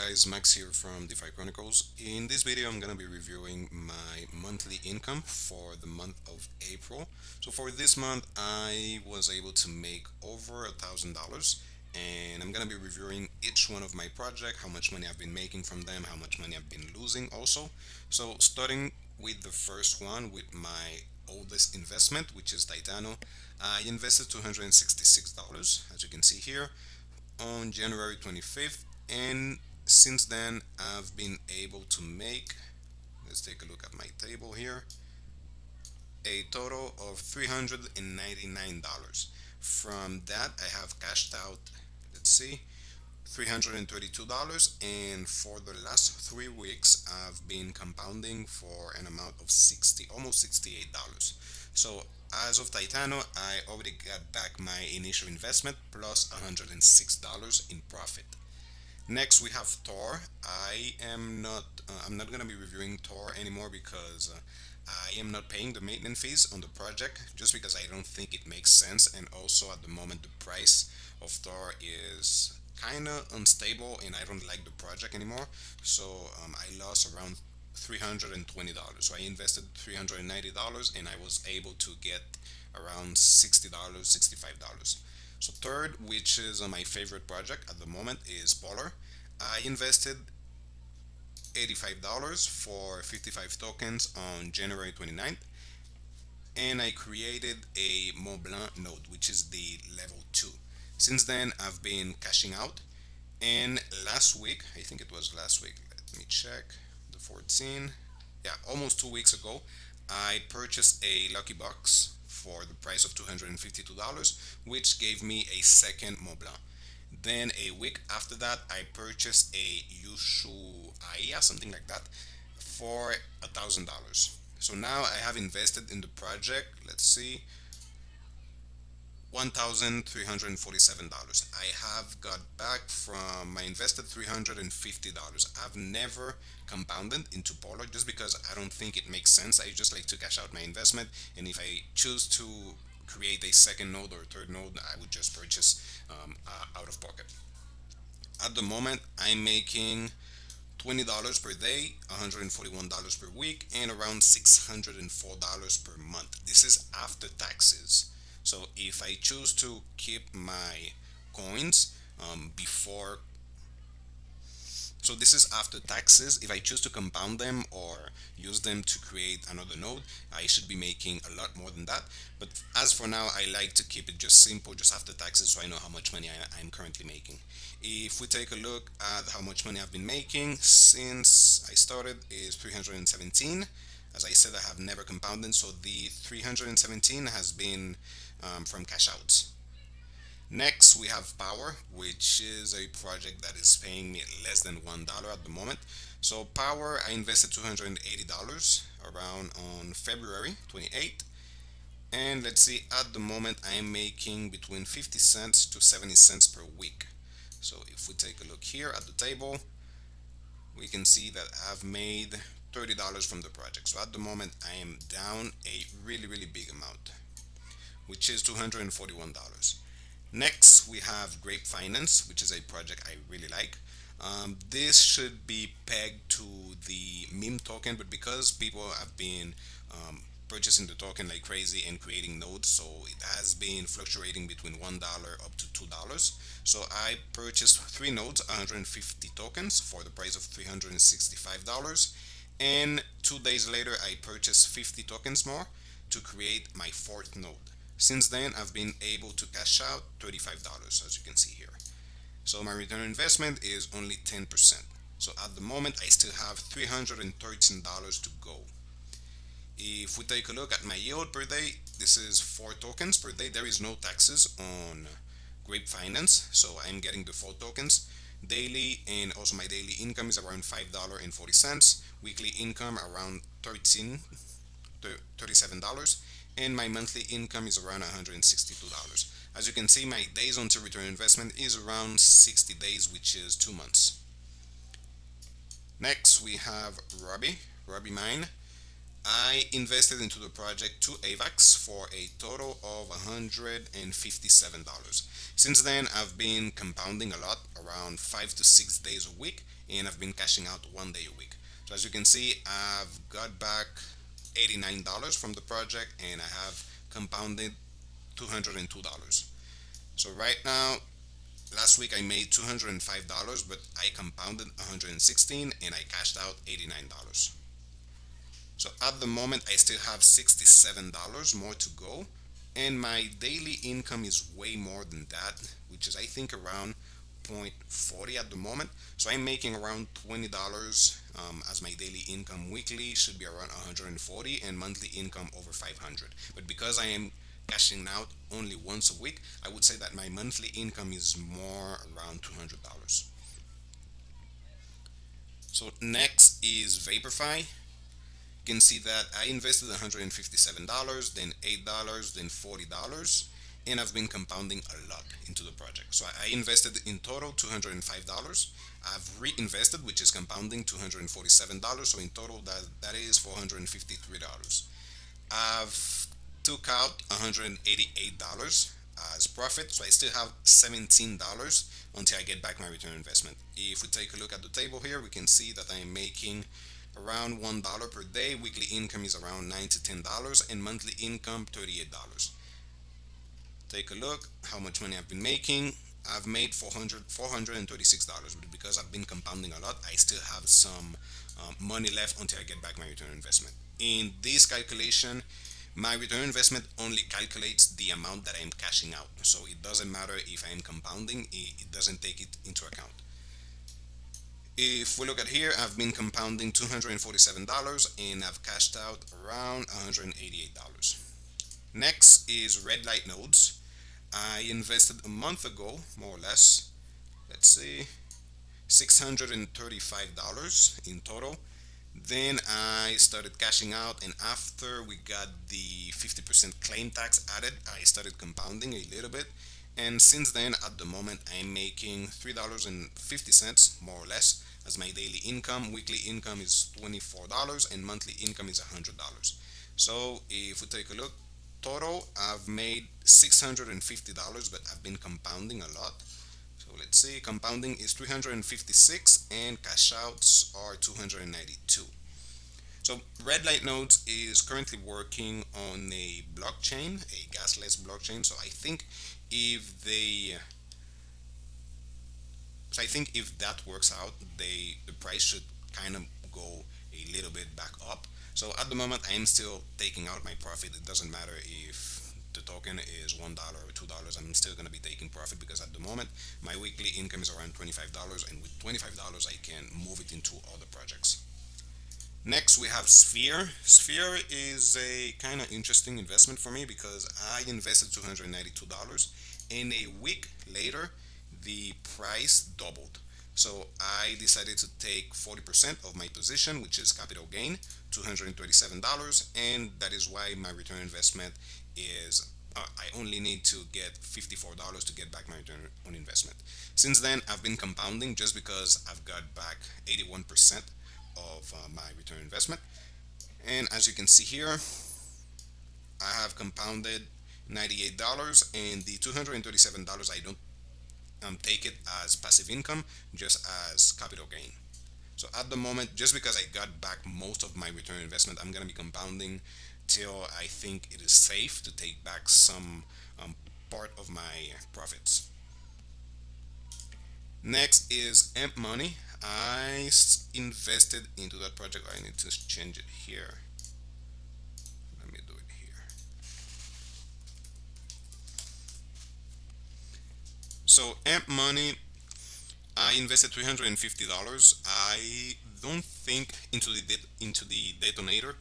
guys, Max here from DeFi Chronicles. In this video, I'm going to be reviewing my monthly income for the month of April. So for this month, I was able to make over $1,000, and I'm going to be reviewing each one of my project, how much money I've been making from them, how much money I've been losing also. So starting with the first one with my oldest investment, which is Titano, I invested $266, as you can see here, on January 25th, and since then I've been able to make, let's take a look at my table here, a total of $399. From that, I have cashed out, let's see, $332, and for the last 3 weeks I've been compounding for an amount of 60, almost $68. So as of Titano, I already got back my initial investment plus $106 in profit. Next, we have Tor. I'm not gonna be reviewing Tor anymore because I am not paying the maintenance fees on the project just because I don't think it makes sense. And also, at the moment, the price of Tor is kind of unstable, and I don't like the project anymore. So I lost around $320. So I invested $390, and I was able to get around $60, $65. So third, which is my favorite project at the moment, is Polar. I invested $85 for 55 tokens on January 29th, and I created a Mont Blanc node, which is the level 2. Since then, I've been cashing out, and last week, I think it was last week, let me check, the 14, yeah, almost 2 weeks ago, I purchased a lucky box for the price of $252, which gave me a second Mont Blanc. Then a week after that, I purchased a Ushuaia, something like that, for $1,000. So now I have invested in the project. Let's see, $1,347. I have got back from my invested $350. I've never compounded into Polar just because I don't think it makes sense. I just like to cash out my investment, and if I choose to create a second node or third node, I would just purchase out of pocket. At the moment, I'm making $20 per day, $141 per week, and around $604 per month. This is after taxes. So if I choose to keep my coins before, so this is after taxes. If I choose to compound them or use them to create another node, I should be making a lot more than that. But as for now, I like to keep it just simple, just after taxes, so I know how much money I'm currently making. If we take a look at how much money I've been making since I started is 317. As I said, I have never compounded, so the 317 has been from cash outs. Next, we have Power, which is a project that is paying me less than $1 at the moment. So Power, I invested $280 around on February 28th. And let's see, at the moment, I am making between 50 cents to 70 cents per week. So if we take a look here at the table, we can see that I've made $30 from the project. So at the moment, I am down a really, really big amount, which is $241. Next, we have Grape Finance, which is a project I really like. This should be pegged to the meme token, but because people have been purchasing the token like crazy and creating nodes, so it has been fluctuating between $1 up to $2. So I purchased 3 nodes, 150 tokens for the price of $365, and 2 days later I purchased 50 tokens more to create my fourth node. Since then, I've been able to cash out $35, as you can see here. So my return on investment is only 10%. So at the moment, I still have $313 to go. If we take a look at my yield per day, this is 4 tokens per day. There is no taxes on Grape Finance, so I'm getting the 4 tokens daily, and also my daily income is around $5.40. Weekly income around $37, and my monthly income is around $162. As you can see, my days until return investment is around 60 days, which is 2 months. Next, we have Robbie Mine. I invested into the project two AVAX for a total of $157. Since then, I've been compounding a lot, around 5 to 6 days a week, and I've been cashing out 1 day a week. So as you can see, I've got back $89 from the project, and I have compounded $202. So right now, last week I made $205, but I compounded 116 and I cashed out $89. So at the moment, I still have $67 more to go, and my daily income is way more than that, which is I think around 0.40 at the moment. So I'm making around $20 as my daily income. Weekly should be around 140, and monthly income over 500. But because I am cashing out only once a week, I would say that my monthly income is more around $200. So next is Vaperfi. You can see that I invested $157, then $8, then $40, and I've been compounding a lot into the project. So I invested in total $205. I've reinvested, which is compounding $247. So in total, that is $453. I've took out $188 as profit, so I still have $17 until I get back my return on investment. If we take a look at the table here, we can see that I'm making around $1 per day. Weekly income is around $9 to $10, and monthly income $38. Take a look how much money I've been making. I've made $436, but because I've been compounding a lot, I still have some money left until I get back my return on investment. In this calculation, my return on investment only calculates the amount that I'm cashing out, so it doesn't matter if I'm compounding, it doesn't take it into account. If we look at here, I've been compounding $247 and I've cashed out around $188. Next is red light nodes. I invested a month ago, more or less, let's see, $635 in total. Then I started cashing out, and after we got the 50% claim tax added, I started compounding a little bit. And since then, at the moment, I'm making $3.50 more or less as my daily income. Weekly income is $24, and monthly income is $100. So if we take a look, total I've made $650, but I've been compounding a lot. So let's see, compounding is 356 and cash outs are 292. So Red Light Nodes is currently working on a blockchain, a gasless blockchain. If they so I think if that works out, the price should kind of go a little bit back up. So at the moment, I am still taking out my profit. It doesn't matter if the token is $1 or $2. I'm still gonna be taking profit because at the moment my weekly income is around $25, and with $25 I can move it into other projects. Next, we have Sphere. Sphere is a kind of interesting investment for me because I invested $292, and a week later, the price doubled. So I decided to take 40% of my position, which is capital gain, $237, and that is why my return investment is. I only need to get $54 to get back my return on investment. Since then, I've been compounding just because I've got back 81% of my return investment. And as you can see here, I have compounded $98, and the $237 I don't take it as passive income, just as capital gain. So at the moment, just because I got back most of my return investment, I'm gonna be compounding till I think it is safe to take back some part of my profits. Next is Amp Money. Invested into that project. I need to change it here. Let me do it here. So Amp Money, I invested $350. I don't think into the detonator.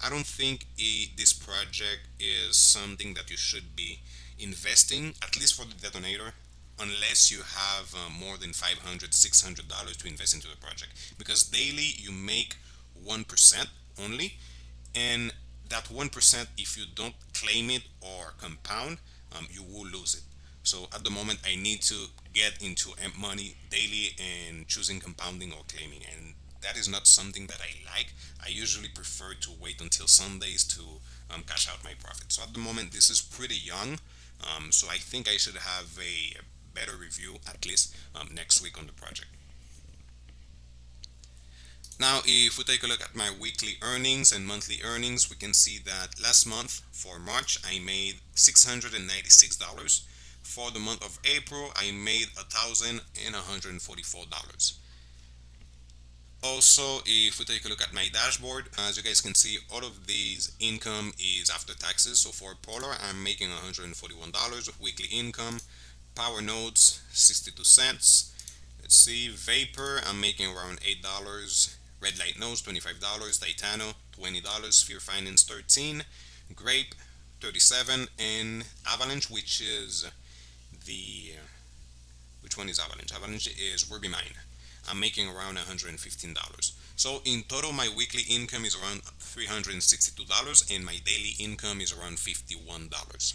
I don't think this project is something that you should be investing, at least for the detonator, unless you have more than $500, $600 to invest into the project. Because daily you make 1% only, and that 1%, if you don't claim it or compound, you will lose it. So at the moment, I need to get into Amp Money daily and choosing compounding or claiming, and that is not something that I like. I usually prefer to wait until Sundays to cash out my profit. So at the moment, this is pretty young. So I think I should have a better review at least next week on the project. Now, if we take a look at my weekly earnings and monthly earnings, we can see that last month for March, I made $696. For the month of April, I made $1,144. Also, if we take a look at my dashboard, as you guys can see, all of these income is after taxes. So for Polar, I'm making $141 of weekly income. Power Nodes, 62 cents. Let's see, Vapor, I'm making around $8. Red Light Nodes, $25. Titano, $20. Sphere Finance, 13. Grape, 37. And Avalanche, the which one is Avalanche? Avalanche is Ruby Mine. I'm making around $115. So in total, my weekly income is around $362, and my daily income is around $51.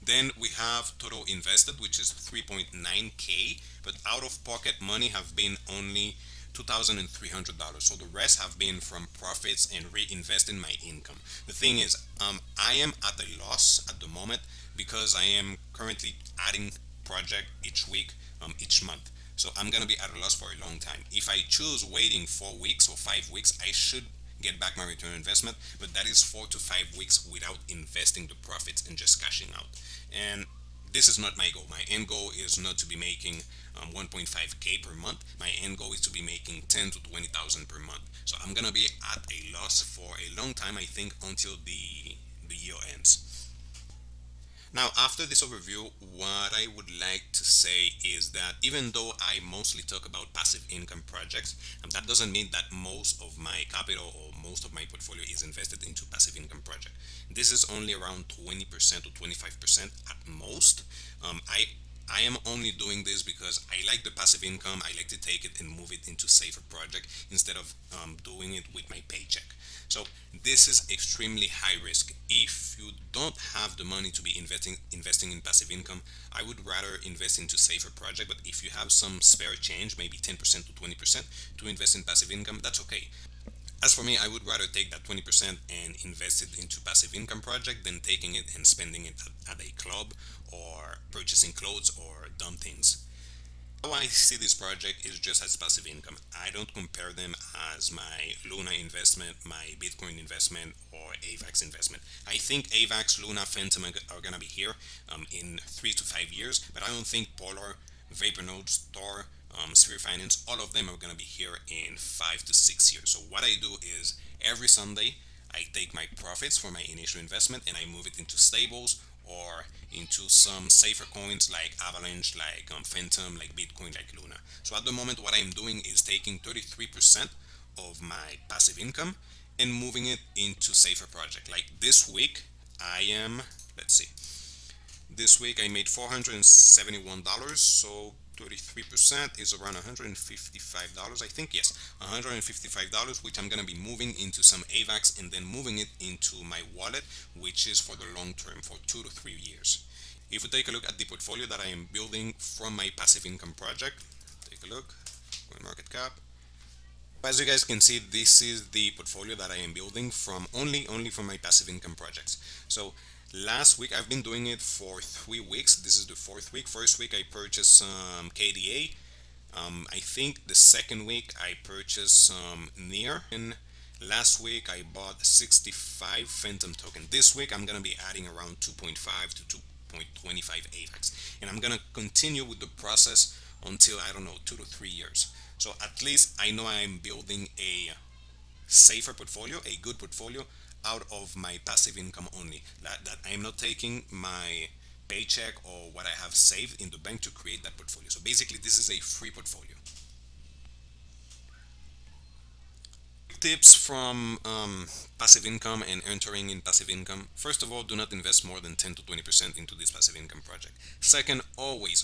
Then we have total invested, which is 3.9K, but out of pocket money have been only $2,300. So the rest have been from profits and reinvesting my income. The thing is, I am at a loss at the moment because I am currently adding project each week, each month. So I'm gonna be at a loss for a long time. If I choose waiting 4 weeks or 5 weeks, I should get back my return on investment, but that is 4 to 5 weeks without investing the profits and just cashing out. And this is not my goal. My end goal is not to be making 1.5K per month. My end goal is to be making 10 to 20,000 per month. So I'm gonna be at a loss for a long time. I think until the year ends. Now, after this overview, what I would like to say is that even though I mostly talk about passive income projects, that doesn't mean that most of my capital or most of my portfolio is invested into passive income project. This is only around 20% or 25% at most. I am only doing this because I like the passive income. I like to take it and move it into safer project instead of doing it with my paycheck. So this is extremely high risk. If you don't have the money to be investing in passive income, I would rather invest into safer project. But if you have some spare change, maybe 10% to 20% to invest in passive income, that's okay. As for me, I would rather take that 20% and invest it into passive income project than taking it and spending it at a club or purchasing clothes or dumb things. How I see this project is just as passive income. I don't compare them as my Luna investment, my Bitcoin investment, or AVAX investment. I think AVAX, Luna, Phantom are gonna be here in 3 to 5 years, but I don't think Polar, Vapornode, Star, Sphere Finance, all of them are gonna be here in 5 to 6 years. So what I do is every Sunday I take my profits for my initial investment and I move it into stables or into some safer coins like Avalanche, like Phantom, like Bitcoin, like Luna. So at the moment, what I'm doing is taking 33% of my passive income and moving it into safer project. Like this week, I am, let's see, this week I made $471, so 33% is around $155. I think, yes, $155, which I'm going to be moving into some AVAX and then moving it into my wallet, which is for the long term, for 2 to 3 years. If we take a look at the portfolio that I am building from my passive income project, take a look, coin market cap. As you guys can see, this is the portfolio that I am building from only from my passive income projects. So last week I've been doing it for 3 weeks. This is the fourth week. First week I purchased some KDA. I think the second week I purchased some Near. And last week I bought 65 Phantom token. This week I'm gonna be adding around 2.5 to 2.25 AVAX, and I'm gonna continue with the process until I don't know 2 to 3 years. So at least I know I'm building a safer portfolio, a good portfolio out of my passive income only. That I'm not taking my paycheck or what I have saved in the bank to create that portfolio. So basically, this is a free portfolio. Tips from passive income and entering in passive income. First of all, do not invest more than 10 to 20% into this passive income project. Second, always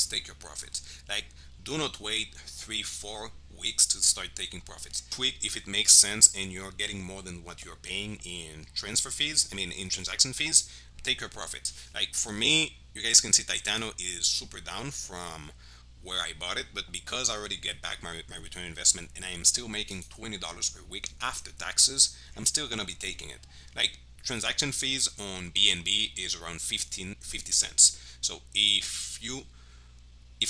take your profits. Like, do not wait 3 4 weeks to start taking profits. Tweak if it makes sense and you're getting more than what you're paying in transfer fees, I mean in transaction fees, take your profits. Like for me, you guys can see Titano is super down from where I bought it, but because I already get back my return on investment and I am still making $20 per week after taxes, I'm still gonna be taking it. Like, transaction fees on BNB is around 50 cents. So if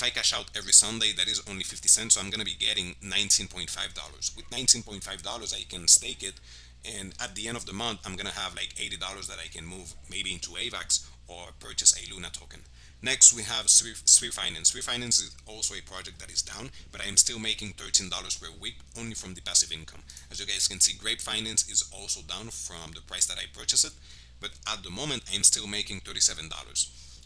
I cash out every Sunday, that is only 50 cents. So I'm going to be getting $19.5. With $19.5, I can stake it. And at the end of the month, I'm going to have like $80 that I can move maybe into AVAX or purchase a Luna token. Next, we have Sphere Finance. Sphere Finance is also a project that is down, but I am still making $13 per week only from the passive income. As you guys can see, Grape Finance is also down from the price that I purchased it, but at the moment, I'm still making $37.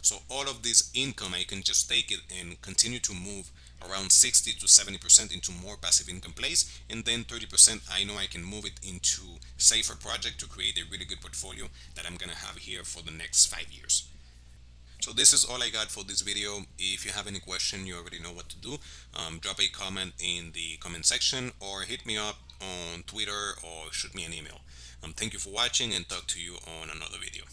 So all of this income, I can just take it and continue to move around 60 to 70% into more passive income plays, and then 30% I know I can move it into safer project to create a really good portfolio that I'm gonna have here for the next 5 years. So this is all I got for this video. If you have any question, you already know what to do. Drop a comment in the comment section or hit me up on Twitter or shoot me an email. Thank you for watching and talk to you on another video.